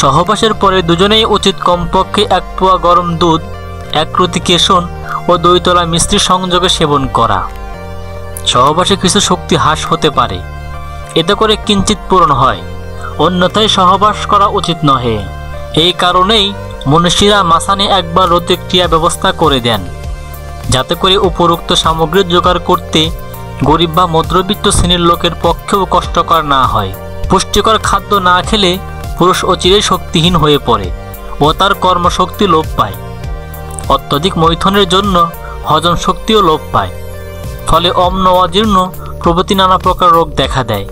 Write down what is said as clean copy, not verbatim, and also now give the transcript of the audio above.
সহবাসের পরে দুজনেই উচিত কমপক্ষে 1 পোয়া গরম দুধ, 1 রুটি কেশন ও দই তলা মিশ্রি সংযোগে সেবন করা। সহবাসে কিছু শক্তি হ্রাস হতে পারে, এতে করে কিঞ্চিত পূরণ হয়, অন্যথায় সহবাস করা উচিত নহে। এই কারণেই মনীষীরা মাসানে একবার রোতে ক্রিয়া ব্যবস্থা করে দেন, যাতে করে উপরোক্ত সামগ্রী জোগাড় করতে গরিব বা মধ্যবিত্ত শ্রেণীর লোকের পক্ষেও কষ্টকর না হয়। পুষ্টিকর খাদ্য না খেলে পুরুষ অচিরেই শক্তিহীন হয়ে পড়ে ও তার কর্মশক্তি লোপ পায়। অত্যধিক মৈথুনের জন্য হজম শক্তিও লোপ পায়, ফলে অম্ল, অজীর্ণ প্রভৃতি নানা প্রকার রোগ দেখা দেয়।